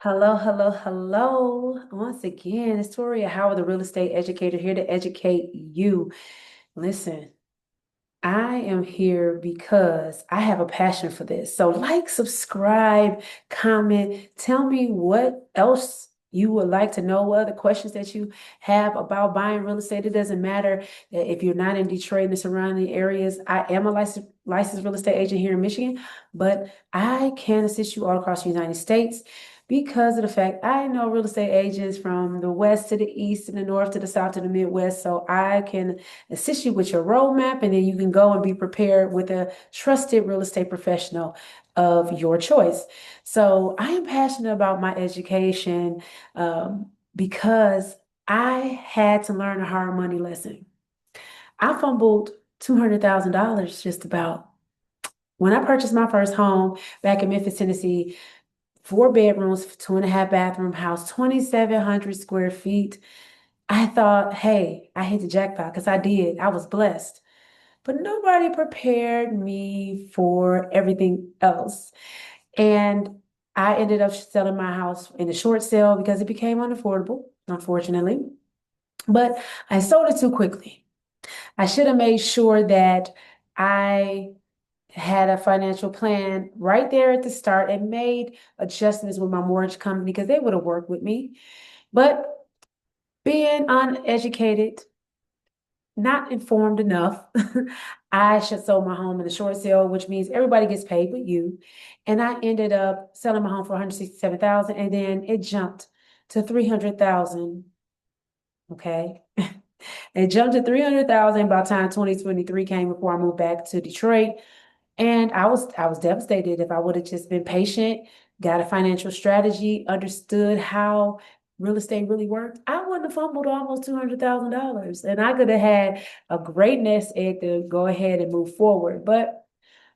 Hello, hello, hello. Once again, it's Toria Howard, the real estate educator, here to educate you. Listen, I am here because I have a passion for this. So, like, subscribe, comment, tell me what else you would like to know, what other questions that you have about buying real estate. It doesn't matter that if you're not in Detroit and the surrounding areas. I am a licensed real estate agent here in Michigan, but I can assist you all across the United States because of the fact I know real estate agents from the west to the east and the north to the south to the Midwest. So I can assist you with your roadmap, and then you can go and be prepared with a trusted real estate professional of your choice. So I am passionate about my education because I had to learn a hard money lesson. I fumbled $200,000 just about. When I purchased my first home back in Memphis, Tennessee, 4 bedrooms, 2.5 bathroom house, 2,700 square feet. I thought, hey, I hit the jackpot because I did. I was blessed. But nobody prepared me for everything else. And I ended up selling my house in a short sale because it became unaffordable, unfortunately. But I sold it too quickly. I should have made sure that I had a financial plan right there at the start and made adjustments with my mortgage company because they would have worked with me. But being uneducated, not informed enough, I should sold my home in a short sale, which means everybody gets paid but you. And I ended up selling my home for 167,000, and then it jumped to 300,000. Okay. It jumped to 300,000 by the time 2023 came before I moved back to Detroit. And I was devastated. If I would have just been patient, got a financial strategy, understood how real estate really worked, I wouldn't have fumbled almost $200,000. And I could have had a great nest egg to go ahead and move forward. But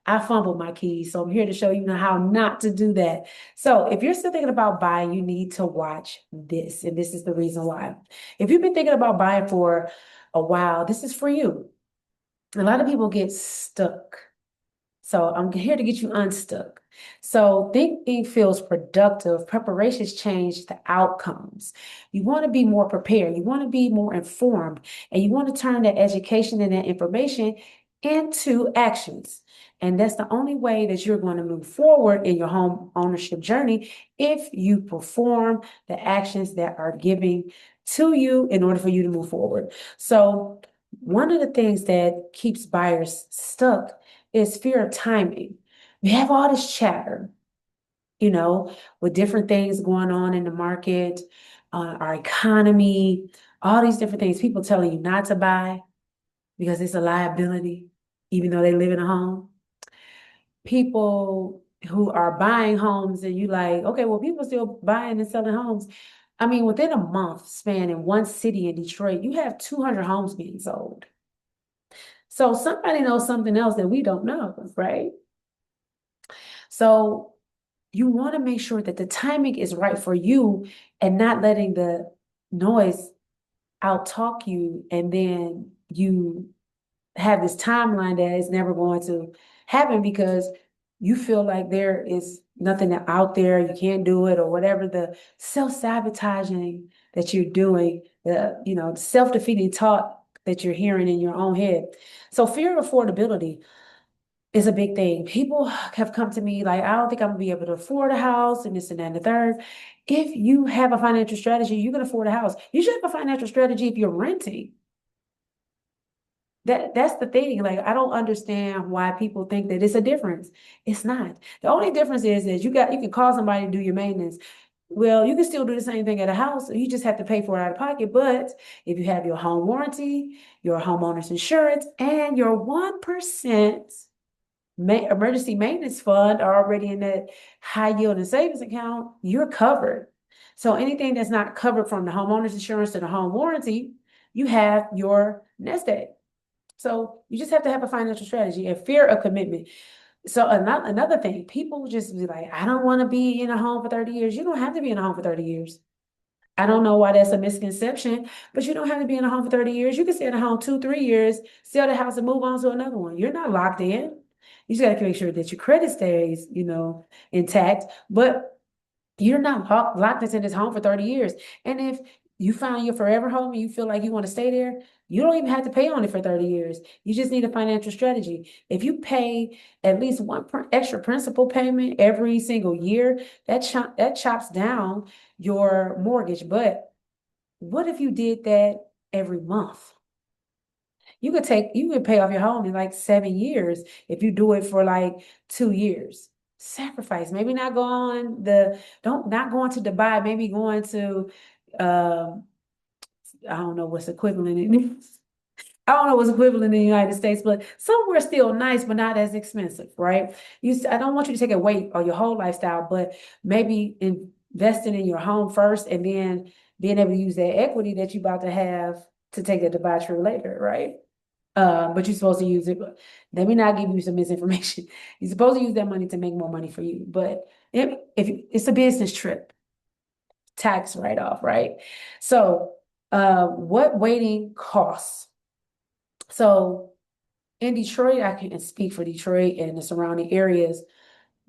I fumbled my keys. So I'm here to show you how not to do that. So if you're still thinking about buying, you need to watch this. And this is the reason why. If you've been thinking about buying for a while, this is for you. A lot of people get stuck. So I'm here to get you unstuck. So thinking feels productive. Preparations change the outcomes. You want to be more prepared. You want to be more informed, and you want to turn that education and that information into actions. And that's the only way that you're going to move forward in your home ownership journey if you perform the actions that are giving to you in order for you to move forward. So one of the things that keeps buyers stuck is fear of timing. We have all this chatter, with different things going on in the market, our economy, all these different things. People telling you not to buy because it's a liability, even though they live in a home. People who are buying homes, and you like, okay, well, people still buying and selling homes. I mean, within a month span in one city in Detroit, you have 200 homes being sold. So somebody knows something else that we don't know, right? So you want to make sure that the timing is right for you and not letting the noise out-talk you, and then you have this timeline that is never going to happen because you feel like there is nothing out there, you can't do it, or whatever the self-sabotaging that you're doing, the self-defeating talk that you're hearing in your own head. So fear of affordability is a big thing. People have come to me like, I don't think I'm gonna be able to afford a house and this and that and the third. If you have a financial strategy, you can afford a house. You should have a financial strategy if you're renting. That's the thing. Like, I don't understand why people think that it's a difference. It's not. The only difference is you can call somebody to do your maintenance. Well, you can still do the same thing at a house. You just have to pay for it out of pocket. But if you have your home warranty, your homeowner's insurance, and your 1% emergency maintenance fund are already in that high yield and savings account, you're covered. So anything that's not covered from the homeowner's insurance to the home warranty, you have your nest egg. So you just have to have a financial strategy and fear of commitment. So another thing, people just be like, I don't want to be in a home for 30 years. You don't have to be in a home for 30 years. I don't know why that's a misconception, but you don't have to be in a home for 30 years. You can stay in a home 2, 3 years, sell the house and move on to another one. You're not locked in. You just got to make sure that your credit stays, intact. But You're not locked into this home for 30 years. And if you found your forever home and you feel like you want to stay there, you don't even have to pay on it for 30 years. You just need a financial strategy. If you pay at least one extra principal payment every single year, that chops down your mortgage. But what if you did that every month? You could pay off your home in like 7 years if you do it for like 2 years. Sacrifice, maybe not go on the don't not going to Dubai, maybe going to um I don't know what's equivalent in I don't know what's equivalent in the United States, but somewhere still nice, but not as expensive, right? I don't want you to take away on your whole lifestyle, but maybe investing in your home first and then being able to use that equity that you're about to have to take a Dubai trip later, right? But you're supposed to use it. Let me not give you some misinformation. You're supposed to use that money to make more money for you. But if it's a business trip, tax write-off, right? So, what waiting costs? So in Detroit, I can speak for Detroit and the surrounding areas.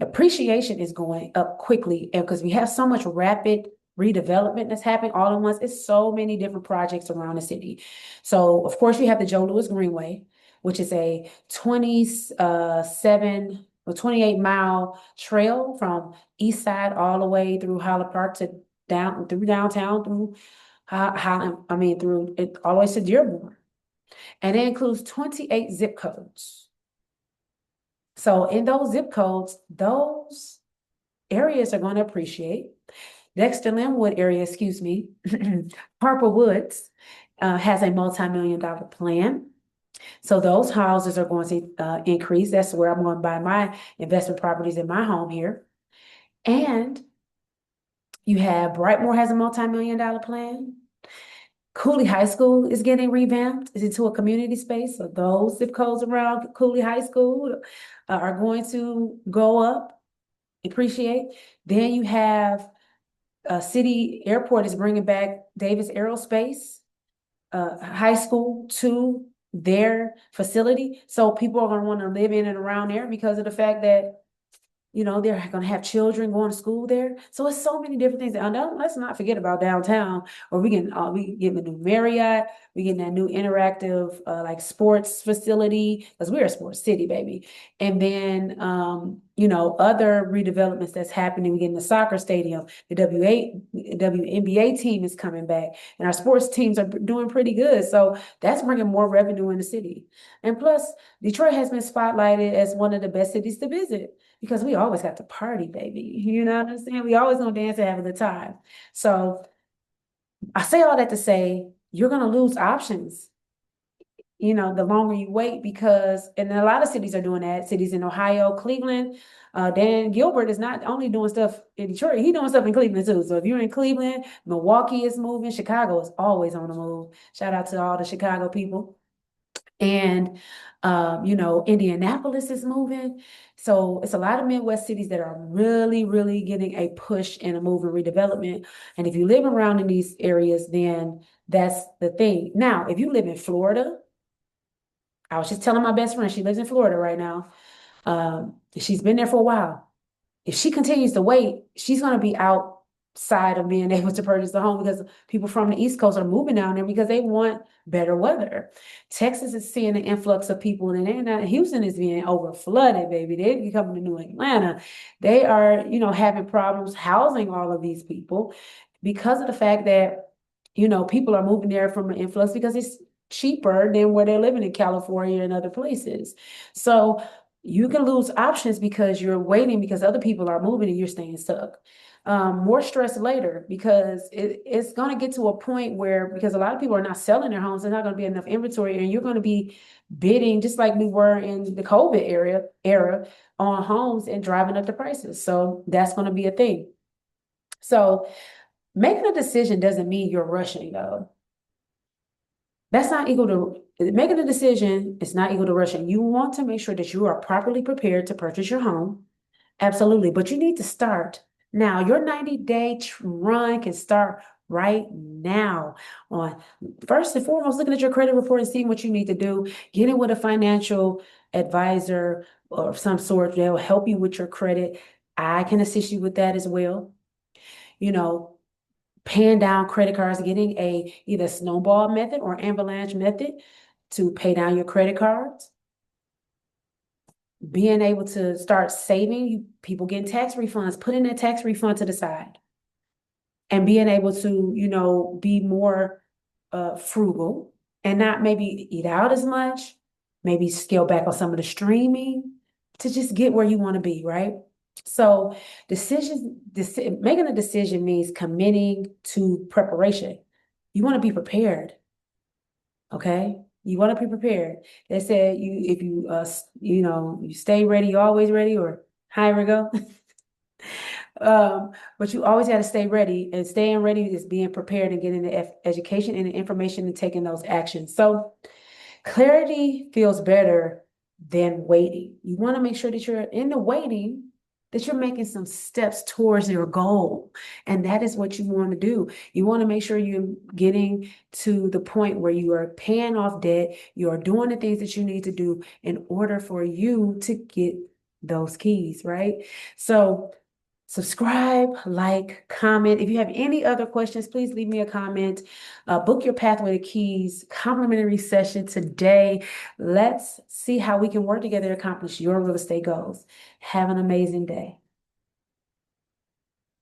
Appreciation is going up quickly, and because we have so much rapid redevelopment that's happening all at once, it's so many different projects around the city. So, of course, you have the Joe Louis Greenway, which is a 27 or 28-mile trail from East Side all the way through Highland Park to down through downtown through through it all the way to Dearborn, and it includes 28 zip codes. So in those zip codes, those areas are going to appreciate. Next to Linwood area, excuse me, Harper Woods has a multi-million dollar plan. So those houses are going to increase. That's where I'm going to buy my investment properties in my home here. And you have Brightmoor has a multi-million dollar plan. Cooley High School is getting revamped into a community space. So those zip codes around Cooley High School are going to go up, appreciate. Then you have City Airport is bringing back Davis Aerospace High School to their facility. So people are going to want to live in and around there because of the fact that they're going to have children going to school there. So it's so many different things. And let's not forget about downtown, or we getting the new Marriott, we getting that new interactive like sports facility because we're a sports city, baby. And then other redevelopments that's happening. We getting the soccer stadium, the WNBA team is coming back, and our sports teams are doing pretty good. So that's bringing more revenue in the city. And plus, Detroit has been spotlighted as one of the best cities to visit because we always have to party, baby. You know what I'm saying? We always gonna dance and have a good time. So I say all that to say you're gonna lose options, the longer you wait because, and a lot of cities are doing that. Cities in Ohio, Cleveland, Dan Gilbert is not only doing stuff in Detroit, he's doing stuff in Cleveland too. So if you're in Cleveland, Milwaukee is moving, Chicago is always on the move. Shout out to all the Chicago people. And Indianapolis is moving. So it's a lot of Midwest cities that are really, really getting a push and a move in redevelopment. And if you live around in these areas, then that's the thing. Now, if you live in Florida, I was just telling my best friend, she lives in Florida right now. She's been there for a while. If she continues to wait, she's going to be outside of being able to purchase the home because people from the East Coast are moving down there because they want better weather. Texas is seeing an influx of people, and Houston is being over flooded, baby. They're coming to New Atlanta. They are, having problems housing all of these people because of the fact that, people are moving there from an influx because it's cheaper than where they're living in California and other places. So you can lose options because you're waiting because other people are moving and you're staying stuck. More stress later because it's going to get to a point where, because a lot of people are not selling their homes, there's not going to be enough inventory, and you're going to be bidding just like we were in the COVID era on homes and driving up the prices. So that's going to be a thing. So making a decision doesn't mean you're rushing, though. That's not equal to making a decision. It's not equal to rushing. You want to make sure that you are properly prepared to purchase your home. Absolutely. But you need to start now. Your 90-day run can start right now on first and foremost, looking at your credit report and seeing what you need to do, getting with a financial advisor of some sort that will help you with your credit. I can assist you with that as well. you know, paying down credit cards, getting a either snowball method or avalanche method to pay down your credit cards, being able to start saving, people getting tax refunds, putting their tax refund to the side, and being able to, be more frugal and not maybe eat out as much, maybe scale back on some of the streaming to just get where you want to be, right? So making a decision means committing to preparation. You want to be prepared, okay? You want to be prepared. They said if you you stay ready, you're always ready, or higher we go. But you always got to stay ready, and staying ready is being prepared and getting the education and the information and taking those actions. So clarity feels better than waiting. You want to make sure that you're in the waiting, that you're making some steps towards your goal. And that is what you want to do. You want to make sure you're getting to the point where you are paying off debt, you are doing the things that you need to do in order for you to get those keys, right? So subscribe, like, comment. If you have any other questions, please leave me a comment. Book your Pathway to Keys complimentary session today. Let's see how we can work together to accomplish your real estate goals. Have an amazing day.